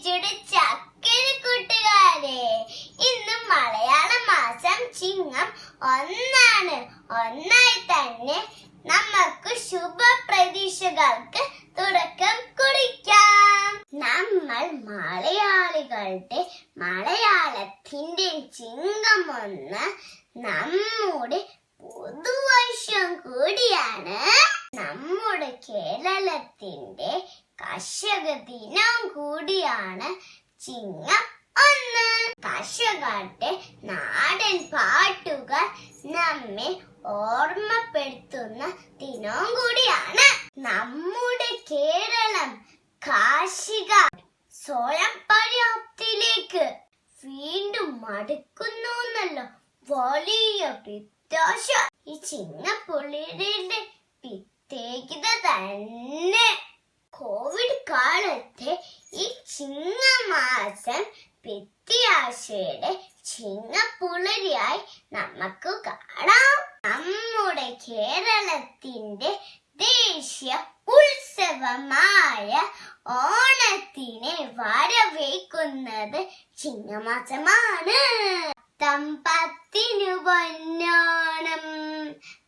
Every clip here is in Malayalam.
ചേച്ചിയുടെ ചക്കര കൂട്ടുകാരെ, ഇന്ന് മലയാള മാസം ചിങ്ങം 1 ഒന്നായി തന്നെ നമുക്ക് ശുഭപ്രതീക്ഷകൾക്ക് തുടക്കം കുറിക്കാം. നമ്മൾ മലയാളികളുടെ മലയാളത്തിന്റെ ചിങ്ങം 1 നമ്മുടെ പുതുവർഷം കൂടിയാണ്. നമ്മുടെ കേരളത്തിന്റെ കർഷക ദിനം കൂടിയാണ് ചിങ്ങം 1. കർഷകരുടെ നാടൻ പാട്ടുകൾ നമ്മെ ഓർമ്മപ്പെടുത്തുന്ന ദിനവും കൂടിയാണ്. നമ്മുടെ കേരളം കാർഷിക സ്വയം പര്യാപ്തിയിലേക്ക് വീണ്ടും മടുക്കുന്നു എന്നല്ല വലിയ പ്രത്യാശ ഈ ചിങ്ങപ്പുള്ളിയുടെ പ്രത്യേകത തന്നെ. കോവിഡ് കാലത്തെ ഈ ചിങ്ങമാസം പ്രത്യാശയുടെ ചിങ്ങപ്പുലരിയായി നമുക്ക് കാണാം. നമ്മുടെ കേരളത്തിന്റെ ദേശീയ ഉത്സവമായ ഓണത്തിനെ വരവേൽക്കുന്നത് ചിങ്ങമാസമാണ്. തമ്പത്തിനു പൊന്നോണം.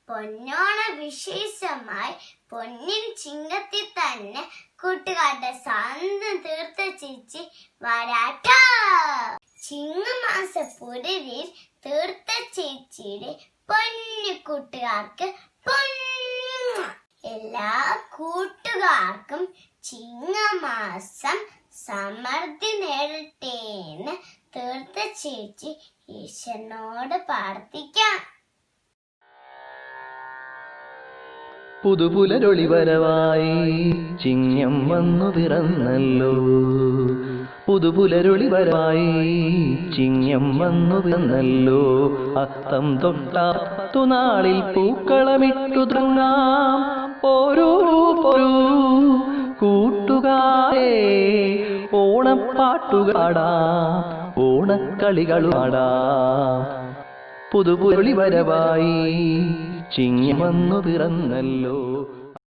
പൊന്നോണ വിശേഷമായി പൊന്നിൻ ചിങ്ങത്തിൽ തന്നെ കൂട്ടുകാരുടെ സ്വന്തം തീർത്ത ചേച്ചി വരാട്ട. ചിങ്ങമാസ പുലരിൽ തീർത്ത ചേച്ചിയുടെ പൊന്നു കൂട്ടുകാർക്ക് എല്ലാ കൂട്ടുകാർക്കും ചിങ്ങമാസം സമൃദ്ധി നേടട്ടെ എന്ന് തീർത്ത ചേച്ചി ഈശ്വരനോട് പ്രാർത്ഥിക്കാം. പുതുപുലരൊളി വരവായി ചിങ്ങം വന്നു പിറന്നല്ലോ. പുതുപുലരൊളി വരവായി ചിങ്ങം വന്നു പിറന്നല്ലോ. അത്തം തൊട്ടാത്തു നാളിൽ പൂക്കളമിട്ടു തുടങ്ങാം. ഓരോ കൂട്ടുകാരെ ഓണപ്പാട്ടുകാടാം, ഓണക്കളികളുമാടാം. പുതുപുലരൊളി വരവായി ചിങ്ങം വന്നു പിറന്നല്ലോ.